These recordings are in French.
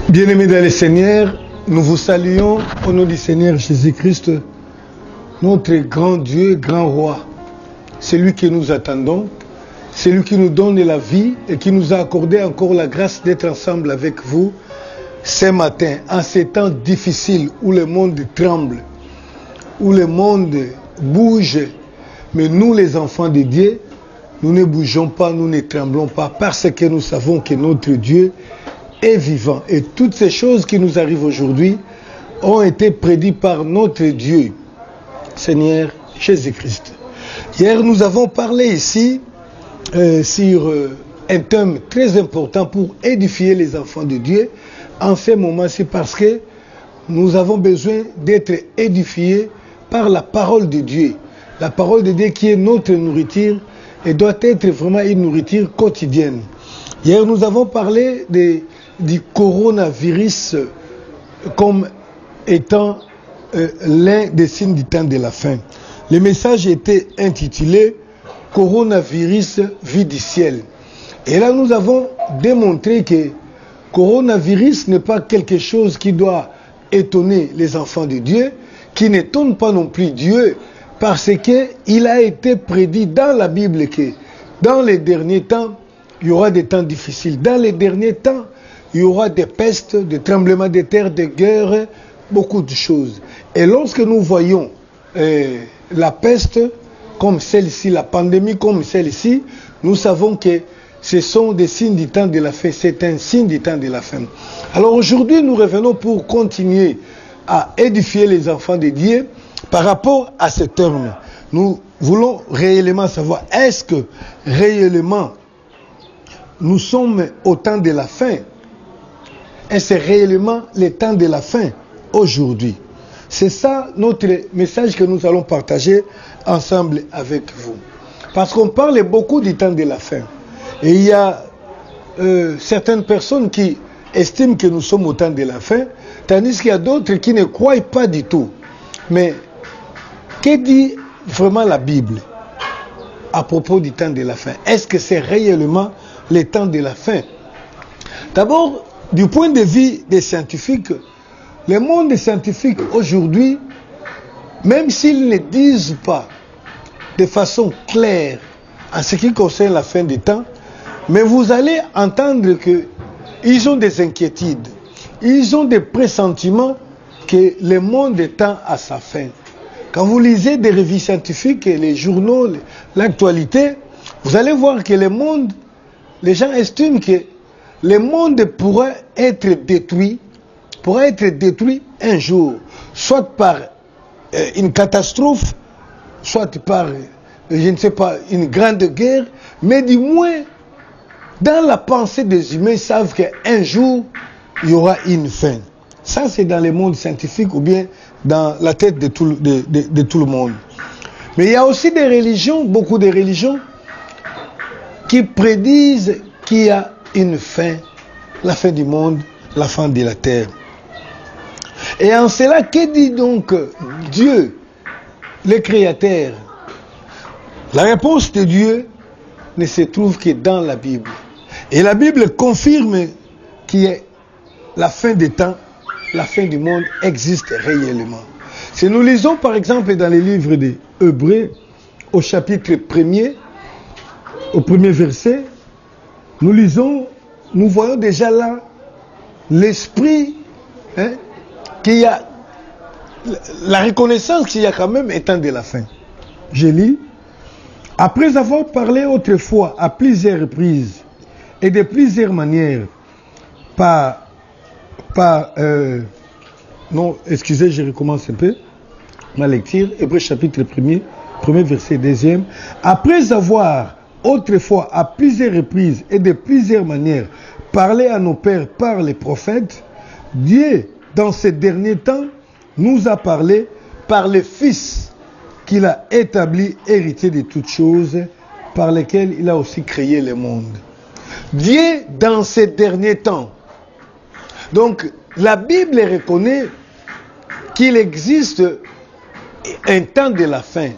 Bien-aimés dans le Seigneur, nous vous saluons au nom du Seigneur Jésus-Christ, notre grand Dieu, grand roi, celui que nous attendons, celui qui nous donne la vie et qui nous a accordé encore la grâce d'être ensemble avec vous ce matin, en ces temps difficiles où le monde tremble, où le monde bouge, mais nous les enfants de Dieu, nous ne bougeons pas, nous ne tremblons pas, parce que nous savons que notre Dieu est vivant. Et toutes ces choses qui nous arrivent aujourd'hui ont été prédites par notre Dieu, Seigneur Jésus-Christ. Hier, nous avons parlé ici sur un thème très important pour édifier les enfants de Dieu. En ce moment-ci, parce que nous avons besoin d'être édifiés par la parole de Dieu. La parole de Dieu qui est notre nourriture et doit être vraiment une nourriture quotidienne. Hier, nous avons parlé du coronavirus comme étant l'un des signes du temps de la fin. Le message était intitulé « Coronavirus vue du ciel ». Et là, nous avons démontré que coronavirus n'est pas quelque chose qui doit étonner les enfants de Dieu, qui n'étonne pas non plus Dieu, parce qu'il a été prédit dans la Bible que dans les derniers temps, il y aura des temps difficiles. Dans les derniers temps, il y aura des pestes, des tremblements de terre, des guerres, beaucoup de choses. Et lorsque nous voyons la peste comme celle-ci, la pandémie comme celle-ci, nous savons que ce sont des signes du temps de la fin. C'est un signe du temps de la fin. Alors aujourd'hui, nous revenons pour continuer à édifier les enfants de Dieu par rapport à ce terme. Nous voulons réellement savoir, est-ce que réellement nous sommes au temps de la fin? Est-ce réellement le temps de la fin aujourd'hui? C'est ça notre message que nous allons partager ensemble avec vous. Parce qu'on parle beaucoup du temps de la fin. Et il y a certaines personnes qui estiment que nous sommes au temps de la fin, tandis qu'il y a d'autres qui ne croient pas du tout. Mais que dit vraiment la Bible à propos du temps de la fin? Est-ce que c'est réellement le temps de la fin? D'abord, du point de vue des scientifiques, le monde scientifique aujourd'hui, même s'ils ne disent pas de façon claire en ce qui concerne la fin du temps, mais vous allez entendre qu'ils ont des inquiétudes, ils ont des pressentiments que le monde tend à sa fin. Quand vous lisez des revues scientifiques, les journaux, l'actualité, vous allez voir que le monde, les gens estiment que le monde pourrait être détruit un jour, soit par une catastrophe, soit par, je ne sais pas, une grande guerre, mais du moins, dans la pensée des humains, ils savent qu'un jour, il y aura une fin. Ça, c'est dans le monde scientifique ou bien dans la tête de tout le monde. Mais il y a aussi des religions, beaucoup de religions, qui prédisent qu'il y a une fin, la fin du monde, la fin de la terre. Et en cela, que dit donc Dieu, le Créateur? La réponse de Dieu ne se trouve que dans la Bible. Et la Bible confirme que la fin des temps, la fin du monde existe réellement. Si nous lisons par exemple dans les livres des Hébreux, au chapitre 1er, au premier verset, nous lisons, nous voyons déjà là l'esprit, qu'il y a la reconnaissance qu'il y a quand même un temps de la fin. Je lis, après avoir parlé autrefois à plusieurs reprises et de plusieurs manières non, excusez, je recommence un peu ma lecture. Hébreux chapitre 1er, premier verset, deuxième. Après avoir autrefois à plusieurs reprises et de plusieurs manières parlé à nos pères par les prophètes, Dieu, dans ces derniers temps, nous a parlé par le Fils qu'il a établi héritier de toutes choses, par lesquelles il a aussi créé le monde. Dieu, dans ces derniers temps. Donc, la Bible reconnaît qu'il existe un temps de la fin,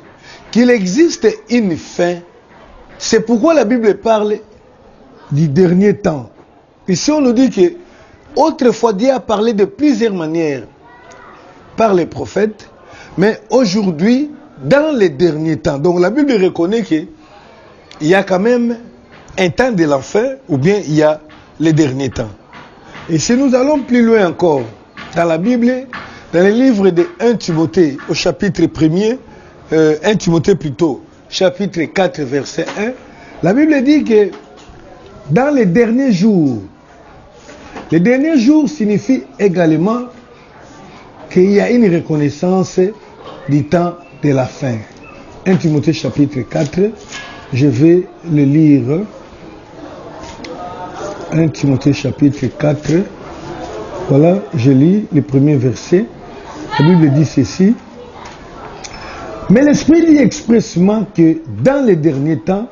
qu'il existe une fin. C'est pourquoi la Bible parle du dernier temps. Ici, on nous dit que Autrefois, Dieu a parlé de plusieurs manières par les prophètes, mais aujourd'hui, dans les derniers temps, donc la Bible reconnaît qu'il y a quand même un temps de l'enfer, ou bien il y a les derniers temps. Et si nous allons plus loin encore, dans la Bible, dans le livre de 1 Timothée, au chapitre 1er, 1 Timothée plutôt, chapitre 4, verset 1, la Bible dit que dans les derniers jours signifie également qu'il y a une reconnaissance du temps de la fin. 1 Timothée chapitre 4, je vais le lire. 1 Timothée chapitre 4, voilà, je lis le premier verset. La Bible dit ceci. Mais l'Esprit dit expressément que dans les derniers temps,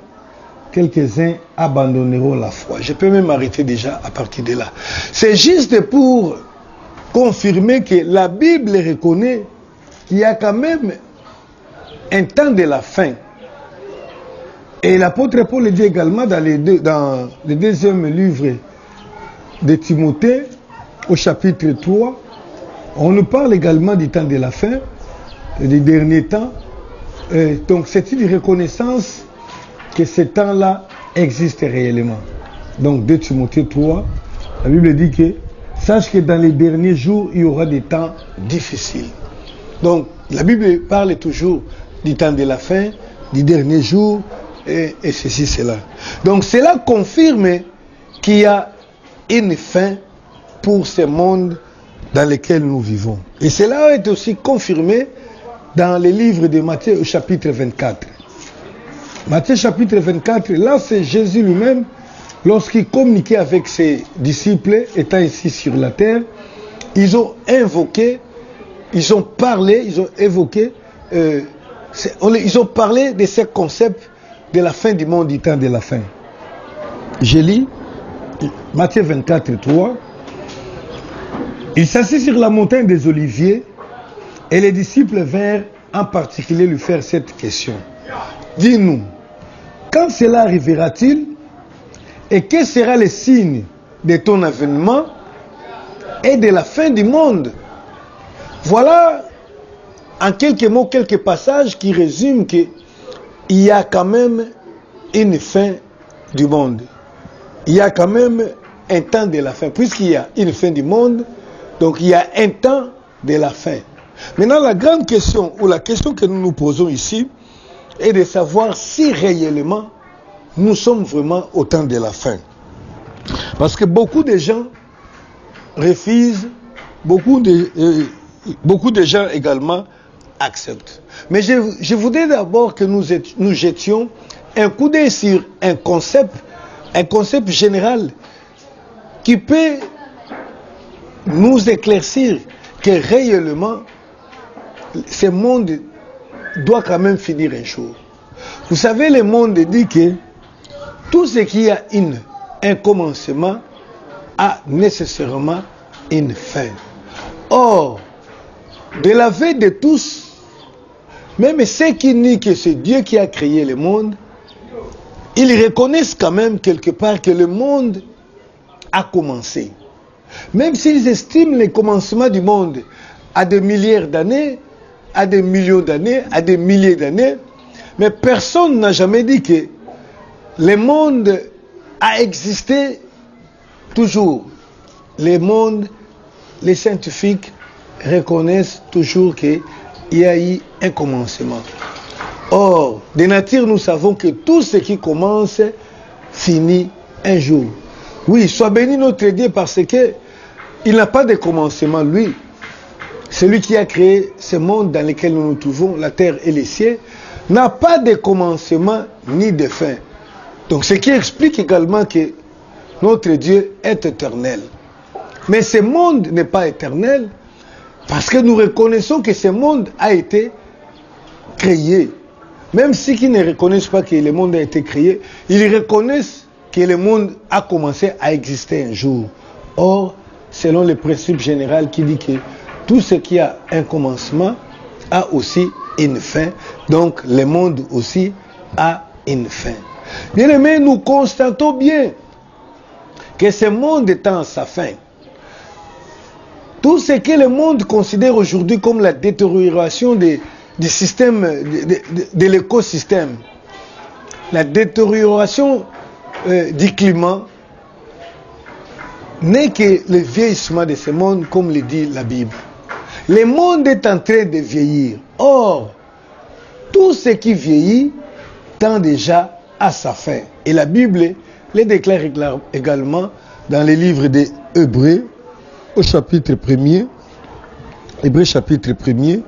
quelques-uns abandonneront la foi. Je peux même arrêter déjà à partir de là. C'est juste pour confirmer que la Bible reconnaît qu'il y a quand même un temps de la fin. Et l'apôtre Paul le dit également dans le deuxième livre de Timothée, au chapitre 3, on nous parle également du temps de la fin, des derniers temps. Donc c'est une reconnaissance que ce temps-là existe réellement. Donc 2 Timothée 3, la Bible dit que sache que dans les derniers jours, il y aura des temps difficiles. Donc la Bible parle toujours du temps de la fin, du dernier jour, et ceci, cela. Donc cela confirme qu'il y a une fin pour ce monde dans lequel nous vivons. Et cela est aussi confirmé dans le livre de Matthieu au chapitre 24. Matthieu chapitre 24, là c'est Jésus lui-même, lorsqu'il communiquait avec ses disciples, étant ici sur la terre, ils ont invoqué, ils ont parlé, ils ont évoqué, ils ont parlé de ces concepts de la fin du monde, du temps de la fin. Je lis Matthieu 24, 3. Il s'assit sur la montagne des Oliviers et les disciples vinrent en particulier lui faire cette question. Dis-nous, quand cela arrivera-t-il et quel sera le signe de ton avènement et de la fin du monde? Voilà en quelques mots, quelques passages qui résument qu'il y a quand même une fin du monde. Il y a quand même un temps de la fin. Puisqu'il y a une fin du monde, donc il y a un temps de la fin. Maintenant, la grande question, ou la question que nous nous posons ici, est de savoir si réellement nous sommes vraiment au temps de la fin. Parce que beaucoup de gens refusent, beaucoup de gens également acceptent. Mais je voudrais d'abord que nous jetions un coup d'œil sur un concept général qui peut nous éclaircir que réellement ce monde doit quand même finir un jour. Vous savez, le monde dit que tout ce qui a un commencement a nécessairement une fin. Or, de la veille de tous, même ceux qui nient que c'est Dieu qui a créé le monde, ils reconnaissent quand même quelque part que le monde a commencé. Même s'ils estiment le commencement du monde à des milliards d'années, à des millions d'années, à des milliers d'années, mais personne n'a jamais dit que le monde a existé toujours. Le monde, les scientifiques reconnaissent toujours qu'il y a eu un commencement. Or, de nature, nous savons que tout ce qui commence finit un jour. Oui, soit béni notre Dieu parce que il n'a pas de commencement, lui. Celui qui a créé ce monde dans lequel nous nous trouvons, la terre et les cieux, n'a pas de commencement ni de fin. Donc, ce qui explique également que notre Dieu est éternel. Mais ce monde n'est pas éternel parce que nous reconnaissons que ce monde a été créé. Même ceux qui ne reconnaissent pas que le monde a été créé, ils reconnaissent que le monde a commencé à exister un jour. Or, selon le principe général qui dit que tout ce qui a un commencement a aussi une fin, donc le monde aussi a une fin. Bien aimés, nous constatons bien que ce monde étant à sa fin, Tout ce que le monde considère aujourd'hui comme la détérioration du système, de l'écosystème, la détérioration du climat, n'est que le vieillissement de ce monde, comme le dit la Bible. Le monde est en train de vieillir. Or, tout ce qui vieillit tend déjà à sa fin. Et la Bible le déclare également dans les livres des Hébreux, au chapitre 1er, Hébreux chapitre 1er,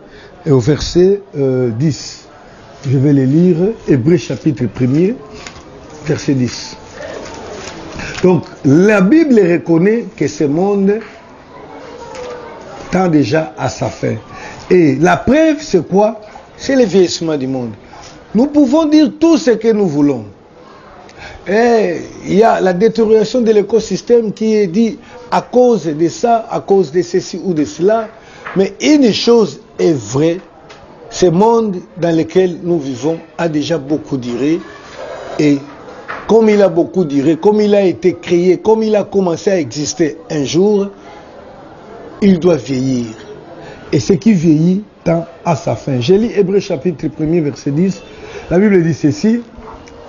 et au verset 10. Je vais les lire, Hébreux chapitre 1er, verset 10. Donc, la Bible reconnaît que ce monde tend déjà à sa fin. Et la preuve, c'est quoi? C'est le vieillissement du monde. Nous pouvons dire tout ce que nous voulons. Et il y a la détérioration de l'écosystème qui est dit à cause de ça, à cause de ceci ou de cela. Mais une chose est vraie, ce monde dans lequel nous vivons a déjà beaucoup duré. Et comme il a beaucoup duré, comme il a été créé, comme il a commencé à exister un jour, il doit vieillir. Et ce qui vieillit tend à sa fin. J'ai lu Hébreux chapitre 1er, verset 10. La Bible dit ceci.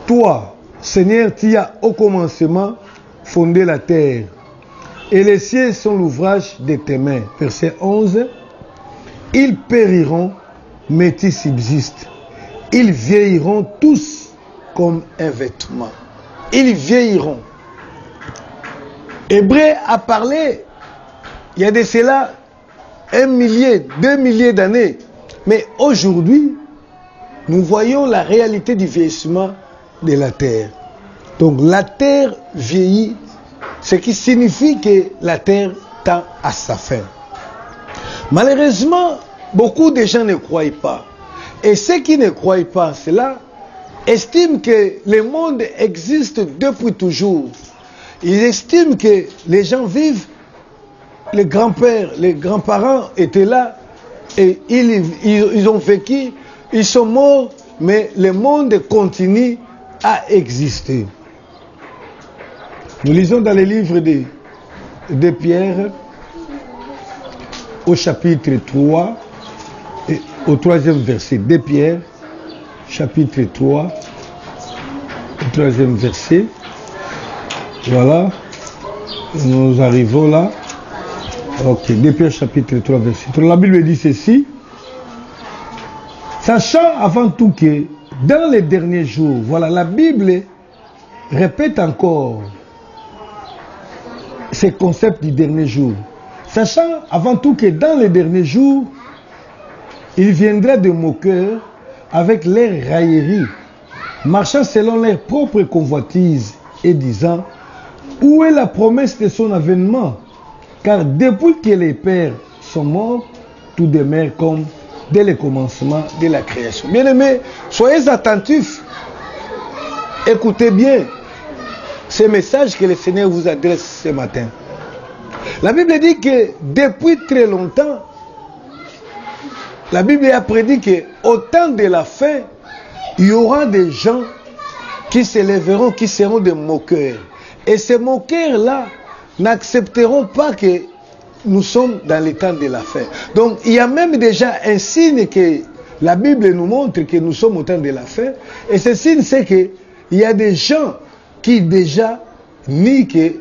Toi, Seigneur, tu as au commencement fondé la terre. Et les cieux sont l'ouvrage de tes mains. Verset 11. Ils périront, mais tu subsistes. Ils vieilliront tous comme un vêtement. Ils vieilliront. Hébreu a parlé, il y a de cela 1 millier, 2 milliers d'années. Mais aujourd'hui, nous voyons la réalité du vieillissement de la terre. Donc la terre vieillit, ce qui signifie que la terre tend à sa fin. Malheureusement, beaucoup de gens ne croient pas. Et ceux qui ne croient pas en cela estiment que le monde existe depuis toujours. Ils estiment que les gens vivent, les grands-pères, les grands-parents étaient là et ils ont vécu, ils sont morts, mais le monde continue à exister. Nous lisons dans les livres de Pierre, au chapitre 3, et au 3e verset. De Pierre, chapitre 3, au 3e verset. Voilà. Nous arrivons là. Ok, de Pierre, chapitre 3, verset 3. La Bible dit ceci. Sachant avant tout que dans les derniers jours, voilà, la Bible répète encore ce concept du dernier jour. Sachant avant tout que dans les derniers jours, il viendra de moqueurs avec leurs railleries, marchant selon leurs propres convoitises et disant, où est la promesse de son avènement? Car depuis que les pères sont morts, tout demeure comme dès le commencement de la création. Bien-aimés, soyez attentifs. Écoutez bien ce message que le Seigneur vous adresse ce matin. La Bible dit que depuis très longtemps, la Bible a prédit qu'au temps de la fin, il y aura des gens qui se lèveront, qui seront des moqueurs. Et ces moqueurs-là n'accepteront pas que nous sommes dans le temps de la fin. Donc, il y a même déjà un signe que la Bible nous montre que nous sommes au temps de la fin. Et ce signe, c'est qu'il y a des gens qui déjà nient que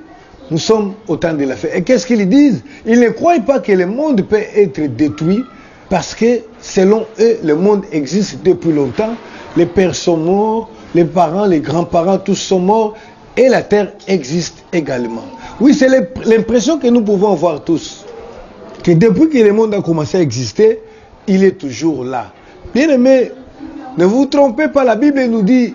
nous sommes au temps de la fin. Et qu'est-ce qu'ils disent? Ils ne croient pas que le monde peut être détruit parce que, selon eux, le monde existe depuis longtemps. Les pères sont morts, les parents, les grands-parents, tous sont morts. Et la terre existe également. Oui, c'est l'impression que nous pouvons avoir tous. Que depuis que le monde a commencé à exister, il est toujours là. Bien aimé, ne vous trompez pas, la Bible nous dit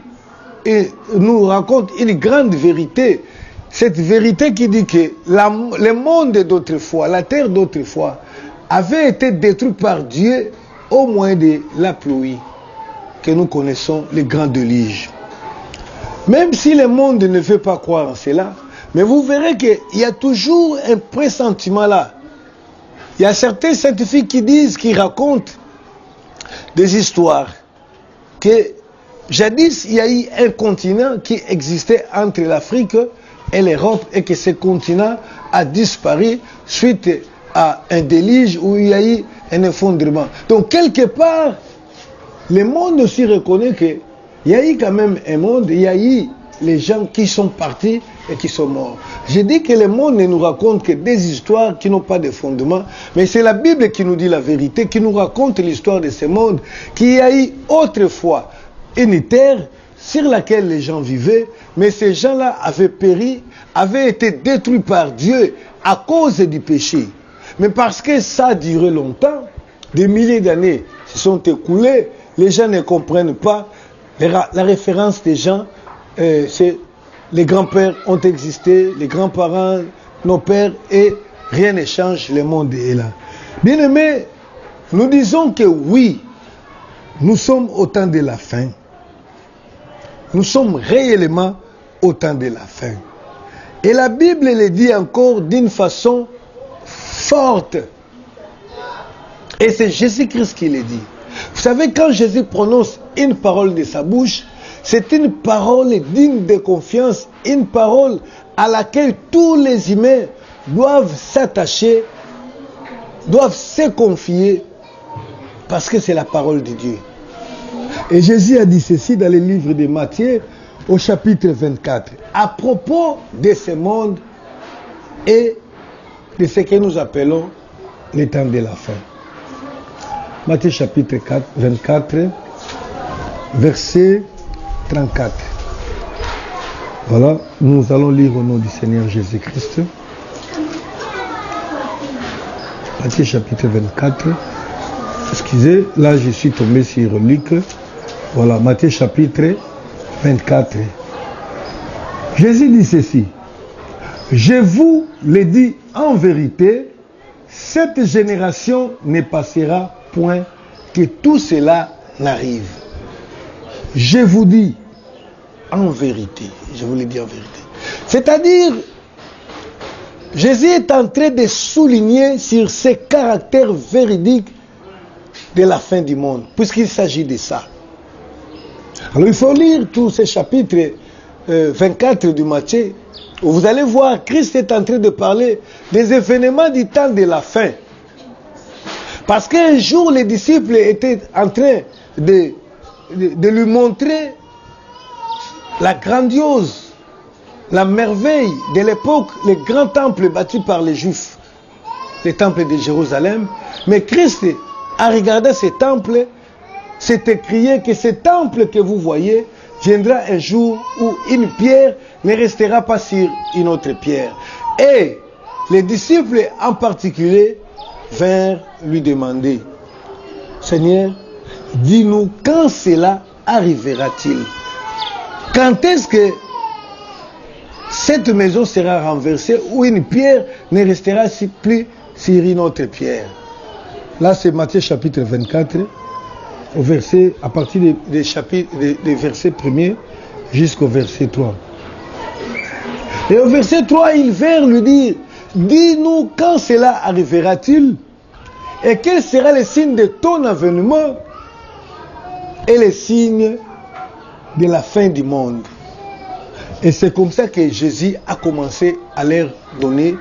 et nous raconte une grande vérité. Cette vérité qui dit que le monde d'autrefois, la terre d'autrefois, avait été détruit par Dieu au moyen de la pluie que nous connaissons, les grands déluges. Même si le monde ne veut pas croire en cela, mais vous verrez qu'il y a toujours un pressentiment là. Il y a certains scientifiques qui disent, qui racontent des histoires, que jadis il y a eu un continent qui existait entre l'Afrique et l'Europe et que ce continent a disparu suite à un déluge où il y a eu un effondrement. Donc quelque part, le monde aussi reconnaît qu'il y a eu quand même un monde, il y a eu les gens qui sont partis et qui sont morts. Je dis que le monde ne nous raconte que des histoires qui n'ont pas de fondement, mais c'est la Bible qui nous dit la vérité, qui nous raconte l'histoire de ce monde, qu'il y a eu autrefois une terre sur laquelle les gens vivaient, mais ces gens-là avaient péri, avaient été détruits par Dieu à cause du péché. Mais parce que ça a duré longtemps, des milliers d'années se sont écoulées, les gens ne comprennent pas. La référence des gens, c'est les grands-pères ont existé, les grands-parents, nos pères, et rien ne change, le monde est là. Bien aimés, nous disons que oui, nous sommes au temps de la fin. Nous sommes réellement au temps de la fin. Et la Bible le dit encore d'une façon forte. Et c'est Jésus-Christ qui le dit. Vous savez, quand Jésus prononce une parole de sa bouche, c'est une parole digne de confiance, une parole à laquelle tous les humains doivent s'attacher, doivent se confier, parce que c'est la parole de Dieu. Et Jésus a dit ceci dans le livre de Matthieu, au chapitre 24, à propos de ce monde et de ce que nous appelons les temps de la fin. Matthieu chapitre 24, verset 34. Voilà, nous allons lire au nom du Seigneur Jésus-Christ. Matthieu chapitre 24. Excusez, là je suis tombé sur Luc. Voilà, Matthieu chapitre 24. Jésus dit ceci. Je vous le dis en vérité, cette génération ne passera point que tout cela n'arrive. Je vous dis en vérité. Je vous le dis en vérité. C'est-à-dire, Jésus est en train de souligner sur ce caractère véridique de la fin du monde, puisqu'il s'agit de ça. Alors il faut lire tous ces chapitres 24 du Matthieu, où vous allez voir, Christ est en train de parler des événements du temps de la fin. Parce qu'un jour, les disciples étaient en train de lui montrer la grandiose, la merveille de l'époque, les grands temples bâtis par les Juifs, les temples de Jérusalem. Mais Christ, en regardant ces temples, s'est écrié que ce temple que vous voyez viendra un jour où une pierre ne restera pas sur une autre pierre. Et les disciples en particulier vinrent lui demander, Seigneur, dis-nous quand cela arrivera-t-il? Quand est-ce que cette maison sera renversée ou une pierre ne restera plus sur une autre pierre? Là, c'est Matthieu chapitre 24, au verset, à partir des versets 1er jusqu'au verset 3. Et au verset 3, il vint lui dire, dis-nous quand cela arrivera-t-il et quel sera le signe de ton avènement et les signes de la fin du monde. Et c'est comme ça que Jésus a commencé à leur donner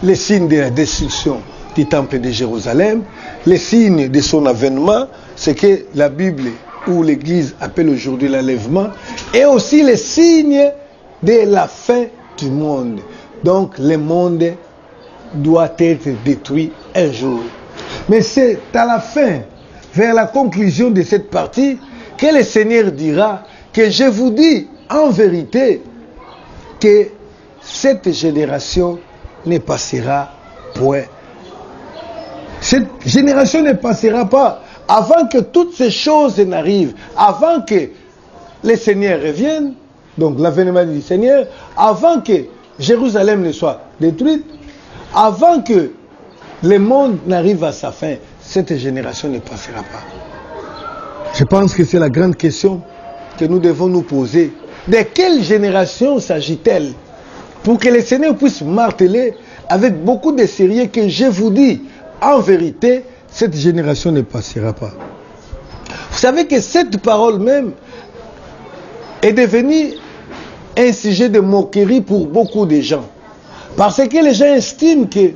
les signes de la destruction du temple de Jérusalem, les signes de son avènement, ce que la Bible ou l'Église appelle aujourd'hui l'enlèvement, et aussi les signes de la fin du monde. Donc le monde doit être détruit un jour. Mais c'est à la fin, vers la conclusion de cette partie, que le Seigneur dira que je vous dis en vérité que cette génération ne passera point. Cette génération ne passera pas avant que toutes ces choses n'arrivent, avant que le Seigneur revienne, donc l'avènement du Seigneur, avant que Jérusalem ne soit détruite, avant que le monde n'arrive à sa fin, cette génération ne passera pas. Je pense que c'est la grande question que nous devons nous poser. De quelle génération s'agit-elle? Pour que le Seigneur puisse marteler avec beaucoup de sérieux que je vous dis, en vérité, cette génération ne passera pas. Vous savez que cette parole même est devenue un sujet de moquerie pour beaucoup de gens. Parce que les gens estiment que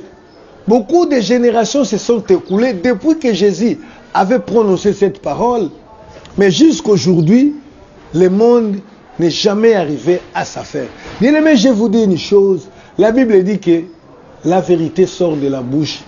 beaucoup de générations se sont écoulées depuis que Jésus avait prononcé cette parole. Mais jusqu'aujourd'hui, le monde n'est jamais arrivé à sa fin. Bien aimé, je vous dis une chose. La Bible dit que la vérité sort de la bouche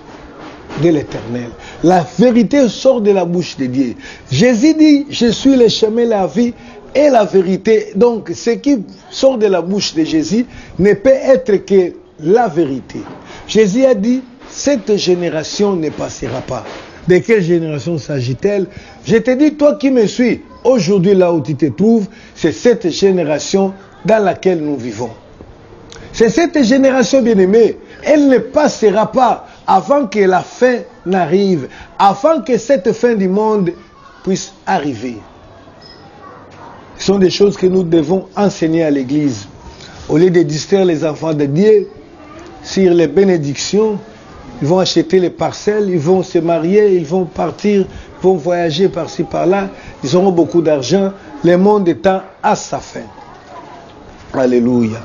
de l'Éternel. La vérité sort de la bouche de Dieu. Jésus dit, je suis le chemin, la vie et la vérité. Donc, ce qui sort de la bouche de Jésus ne peut être que la vérité. Jésus a dit, cette génération ne passera pas. De quelle génération s'agit-elle? Je te dis, toi qui me suis, aujourd'hui là où tu te trouves, c'est cette génération dans laquelle nous vivons. C'est cette génération bien-aimée. Elle ne passera pas avant que la fin n'arrive, avant que cette fin du monde puisse arriver. Ce sont des choses que nous devons enseigner à l'Église. Au lieu de distraire les enfants de Dieu sur les bénédictions, ils vont acheter les parcelles, ils vont se marier, ils vont partir, ils vont voyager par-ci, par-là. Ils auront beaucoup d'argent. Le monde étant à sa fin. Alléluia.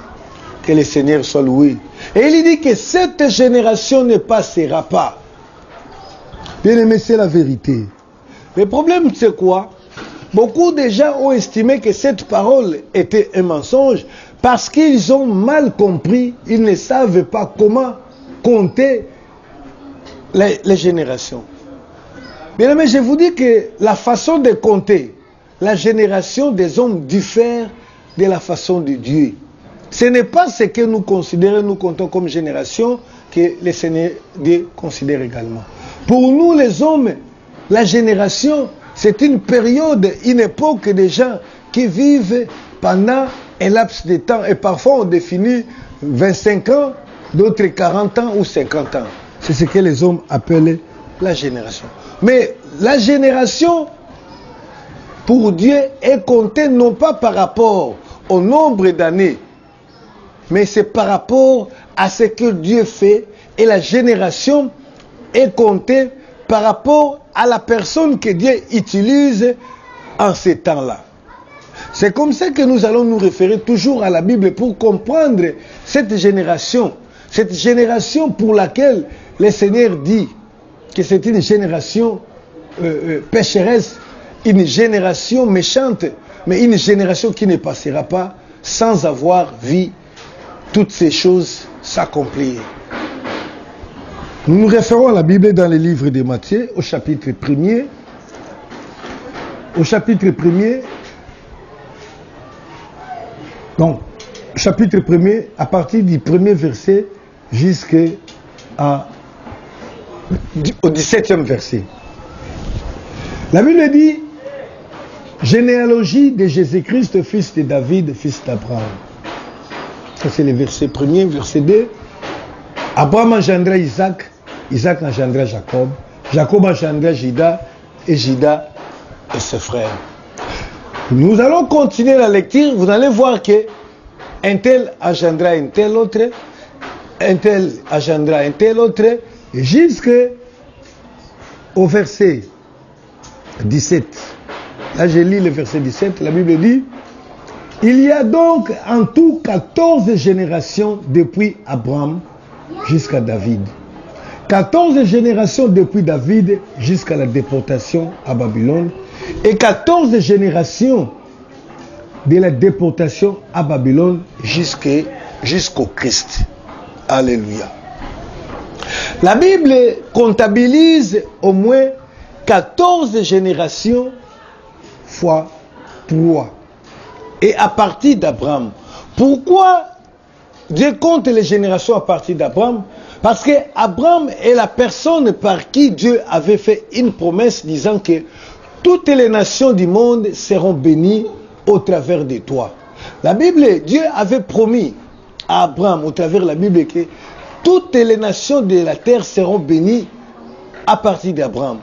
Que le Seigneur soit loué. Et il dit que cette génération ne passera pas. Bien aimé, c'est la vérité. Le problème, c'est quoi? Beaucoup de gens ont estimé que cette parole était un mensonge parce qu'ils ont mal compris. Ils ne savent pas comment compter les générations. Bien aimé, je vous dis que la façon de compter la génération des hommes diffère de la façon de Dieu. Ce n'est pas ce que nous considérons, nous comptons comme génération, que le Seigneur Dieu considère également. Pour nous les hommes, la génération, c'est une période, une époque de gens qui vivent pendant un laps de temps. Et parfois on définit 25 ans, d'autres 40 ans ou 50 ans. C'est ce que les hommes appellent la génération. Mais la génération, pour Dieu, est comptée non pas par rapport au nombre d'années, mais c'est par rapport à ce que Dieu fait. Et la génération est comptée par rapport à la personne que Dieu utilise en ces temps-là. C'est comme ça que nous allons nous référer toujours à la Bible pour comprendre cette génération pour laquelle le Seigneur dit que c'est une génération pécheresse, une génération méchante, mais une génération qui ne passera pas sans avoir vu toutes ces choses s'accomplir. Nous nous référons à la Bible dans le livre de Matthieu, au chapitre 1er. Au chapitre 1er, donc, chapitre 1er, à partir du premier verset jusqu'au 17e verset. La Bible dit, généalogie de Jésus-Christ, fils de David, fils d'Abraham. Ça c'est le verset 1er, verset 2. Abraham engendra Isaac, Isaac engendra Jacob, Jacob engendra Juda, et Juda et ses frères. Nous allons continuer la lecture, vous allez voir que un tel engendra un tel autre, un tel engendra un tel autre, jusqu'au verset 17. Là je lis le verset 17, la Bible dit, il y a donc en tout 14 générations depuis Abraham jusqu'à David. 14 générations depuis David jusqu'à la déportation à Babylone. Et 14 générations de la déportation à Babylone jusqu'au Christ. Alléluia. La Bible comptabilise au moins 14 générations fois 3. Et à partir d'Abraham. Pourquoi Dieu compte les générations à partir d'Abraham? Parce que Abraham est la personne par qui Dieu avait fait une promesse disant que toutes les nations du monde seront bénies au travers de toi. La Bible, Dieu avait promis à Abraham au travers de la Bible que toutes les nations de la terre seront bénies à partir d'Abraham.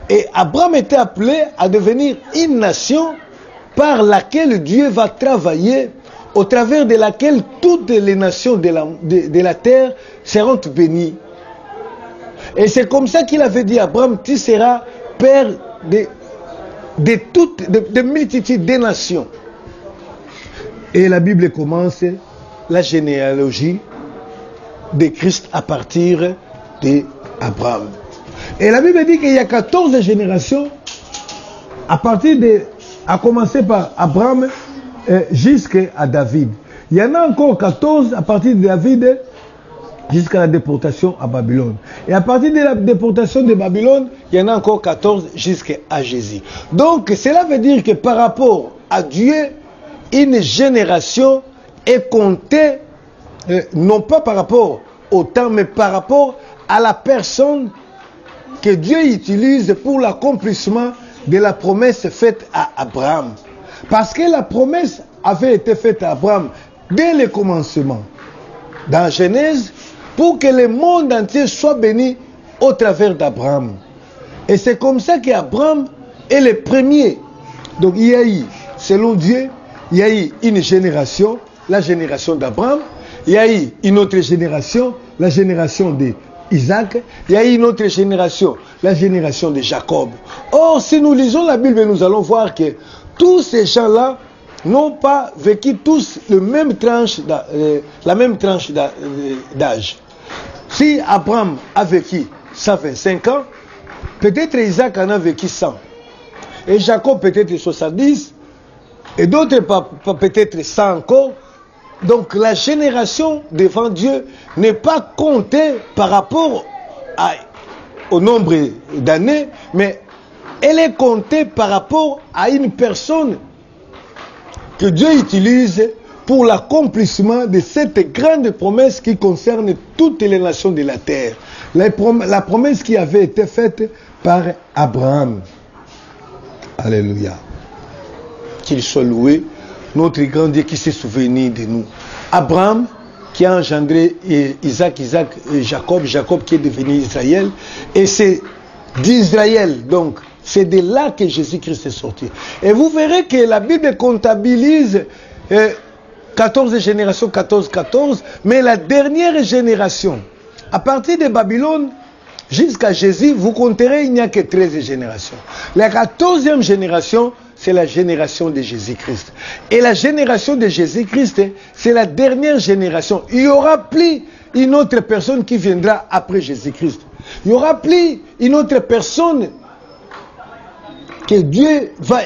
Et Abraham était appelé à devenir une nation par laquelle Dieu va travailler, au travers de laquelle toutes les nations de la terre seront bénies. Et c'est comme ça qu'il avait dit à Abraham, tu seras père de multitudes de nations. Et la Bible commence la généalogie de Christ à partir d'Abraham. Et la Bible dit qu'il y a 14 générations à commencer par Abraham jusqu'à David. Il y en a encore 14 à partir de David jusqu'à la déportation à Babylone. Et à partir de la déportation de Babylone, il y en a encore 14 jusqu'à Jésus. Donc cela veut dire que par rapport à Dieu, une génération est comptée, non pas par rapport au temps, mais par rapport à la personne que Dieu utilise pour l'accomplissement de la promesse faite à Abraham. Parce que la promesse avait été faite à Abraham dès le commencement, dans Genèse, pour que le monde entier soit béni au travers d'Abraham. Et c'est comme ça qu'Abraham est le premier. Donc il y a eu, selon Dieu, il y a eu une génération, la génération d'Abraham. Il y a eu une autre génération, la génération d'Isaac. Il y a eu une autre génération, la génération de Jacob. Or, si nous lisons la Bible, nous allons voir que tous ces gens-là n'ont pas vécu tous la même tranche d'âge. Si Abraham a vécu 125 ans, peut-être Isaac en a vécu 100. Et Jacob peut-être 70. Et d'autres peut-être 100 encore. Donc la génération devant Dieu n'est pas comptée par rapport au nombre d'années, mais elle est comptée par rapport à une personne que Dieu utilise pour l'accomplissement de cette grande promesse qui concerne toutes les nations de la terre. La promesse qui avait été faite par Abraham. Alléluia. Qu'il soit loué, notre grand Dieu qui s'est souvenu de nous. Abraham qui a engendré Isaac et Jacob, Jacob qui est devenu Israël, et c'est d'Israël, donc c'est de là que Jésus-Christ est sorti. Et vous verrez que la Bible comptabilise 14 générations, 14, mais la dernière génération, à partir de Babylone jusqu'à Jésus, vous compterez, il n'y a que 13 générations. La 14e génération, c'est la génération de Jésus-Christ. Et la génération de Jésus-Christ, c'est la dernière génération. Il n'y aura plus une autre personne qui viendra après Jésus-Christ. Il n'y aura plus une autre personne que Dieu va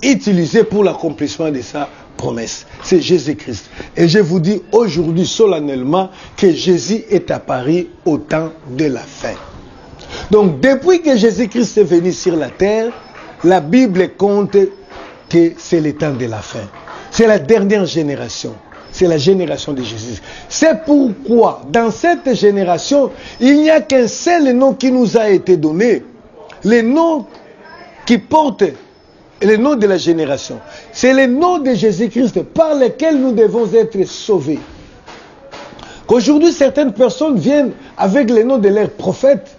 utiliser pour l'accomplissement de sa promesse. C'est Jésus-Christ. Et je vous dis aujourd'hui solennellement que Jésus est apparu au temps de la fin. Donc depuis que Jésus-Christ est venu sur la terre, la Bible compte que c'est le temps de la fin. C'est la dernière génération. C'est la génération de Jésus. C'est pourquoi dans cette génération, il n'y a qu'un seul nom qui nous a été donné. Le nom qui porte le nom de la génération. C'est le nom de Jésus-Christ par lequel nous devons être sauvés. Qu'aujourd'hui, certaines personnes viennent avec le nom de leurs prophètes.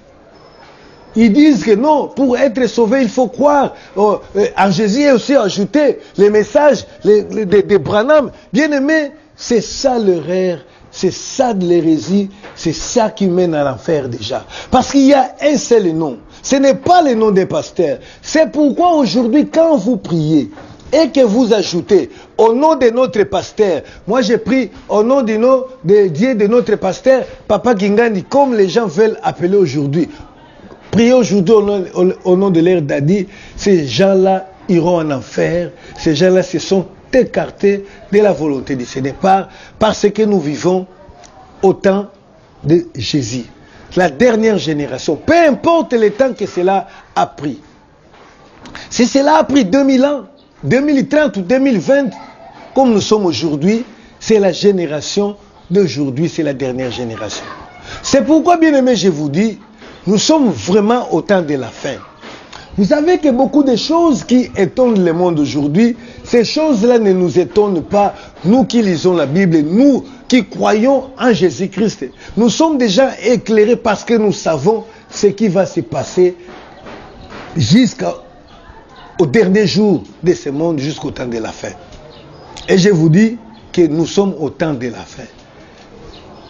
Ils disent que non, pour être sauvé, il faut croire en Jésus et aussi ajouter les messages de Branham. Bien aimé, c'est ça l'erreur, c'est ça de l'hérésie, c'est ça qui mène à l'enfer déjà. Parce qu'il y a un seul nom. Ce n'est pas le nom des pasteurs. C'est pourquoi aujourd'hui, quand vous priez et que vous ajoutez au nom de notre pasteur, moi j'ai pris au nom de Dieu de notre pasteur, Papa Kingandi, comme les gens veulent appeler aujourd'hui. Priez aujourd'hui au nom de leur daddy, ces gens-là iront en enfer, ces gens-là se sont écartés de la volonté de ce départ parce que nous vivons au temps de Jésus. La dernière génération, peu importe le temps que cela a pris. Si cela a pris 2000 ans, 2030 ou 2020, comme nous sommes aujourd'hui, c'est la génération d'aujourd'hui, c'est la dernière génération. C'est pourquoi, bien aimé, je vous dis, nous sommes vraiment au temps de la fin. Vous savez que beaucoup de choses qui étonnent le monde aujourd'hui, ces choses-là ne nous étonnent pas. Nous qui lisons la Bible, nous qui croyons en Jésus-Christ, nous sommes déjà éclairés parce que nous savons ce qui va se passer jusqu'au dernier jour de ce monde, jusqu'au temps de la fin. Et je vous dis que nous sommes au temps de la fin.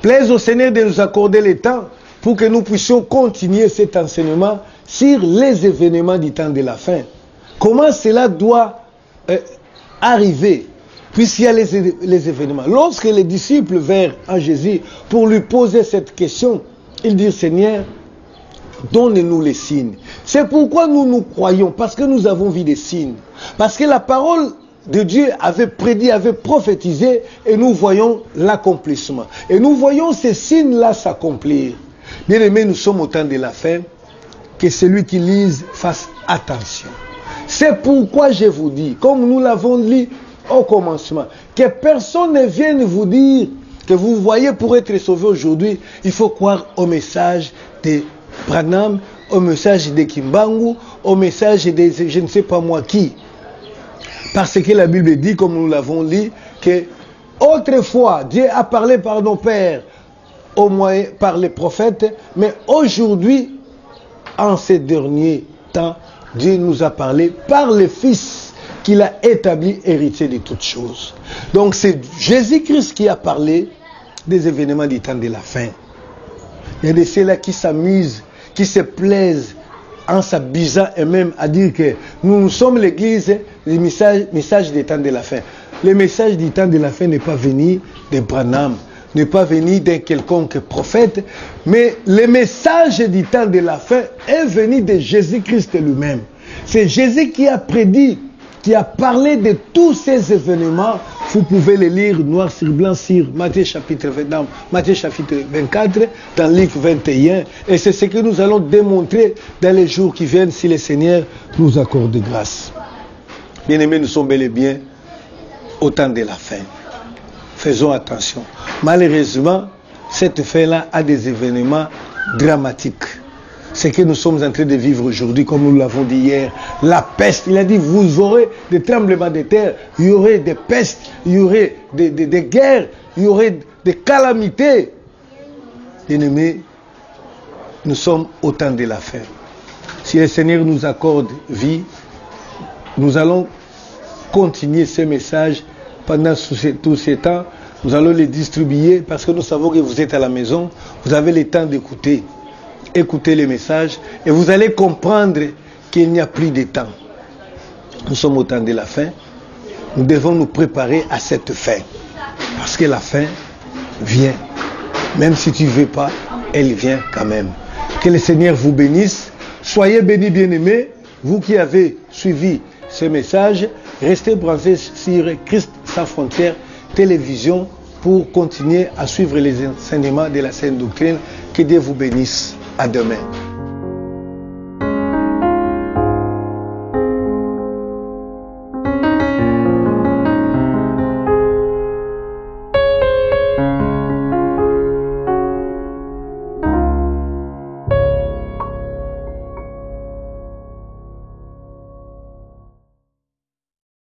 Plaise au Seigneur de nous accorder le temps pour que nous puissions continuer cet enseignement sur les événements du temps de la fin. Comment cela doit arriver, puisqu'il y a les événements. Lorsque les disciples vinrent à Jésus pour lui poser cette question, ils disent, Seigneur, donne-nous les signes. C'est pourquoi nous croyons, parce que nous avons vu des signes. Parce que la parole de Dieu avait prédit, avait prophétisé, et nous voyons l'accomplissement. Et nous voyons ces signes-là s'accomplir. Bien aimés, nous sommes au temps de la fin, que celui qui lise fasse attention. C'est pourquoi je vous dis, comme nous l'avons lu au commencement, que personne ne vienne vous dire que vous voyez pour être sauvé aujourd'hui, il faut croire au message de Branham, au message de Kimbangu, au message de je ne sais pas moi qui. Parce que la Bible dit, comme nous l'avons lu, que autrefois Dieu a parlé par nos pères, au moins par les prophètes, mais aujourd'hui, en ces derniers temps, Dieu nous a parlé par le Fils qu'il a établi héritier de toutes choses. Donc c'est Jésus-Christ qui a parlé des événements du temps de la fin. Il y a de ceux-là qui s'amusent, qui se plaisent en s'abusant et même à dire que nous sommes l'église, le message du temps de la fin. Le message du temps de la fin n'est pas venu de Branham, n'est pas venu d'un quelconque prophète, mais le message du temps de la fin est venu de Jésus-Christ lui-même. C'est Jésus qui a prédit, qui a parlé de tous ces événements. Vous pouvez les lire noir sur blanc sur Matthieu chapitre 24, dans Luc 21. Et c'est ce que nous allons démontrer dans les jours qui viennent si le Seigneur nous accorde grâce. Bien-aimés, nous sommes bel et bien au temps de la fin. Faisons attention. Malheureusement, cette fin-là a des événements dramatiques. Ce que nous sommes en train de vivre aujourd'hui, comme nous l'avons dit hier, la peste. Il a dit, vous aurez des tremblements de terre, il y aurait des pestes, il y aurait des guerres, il y aurait des calamités. Bien-aimés, nous sommes au temps de la fin. Si le Seigneur nous accorde vie, nous allons continuer ce message pendant tous ces temps. Nous allons les distribuer parce que nous savons que vous êtes à la maison. Vous avez le temps d'écouter. Écoutez les messages et vous allez comprendre qu'il n'y a plus de temps. Nous sommes au temps de la fin. Nous devons nous préparer à cette fin. Parce que la fin vient. Même si tu ne veux pas, elle vient quand même. Que le Seigneur vous bénisse. Soyez bénis, bien-aimés. Vous qui avez suivi ce message, restez branchés sur Christ sans frontières télévision pour continuer à suivre les enseignements de la Sainte Doctrine. Que Dieu vous bénisse. À demain.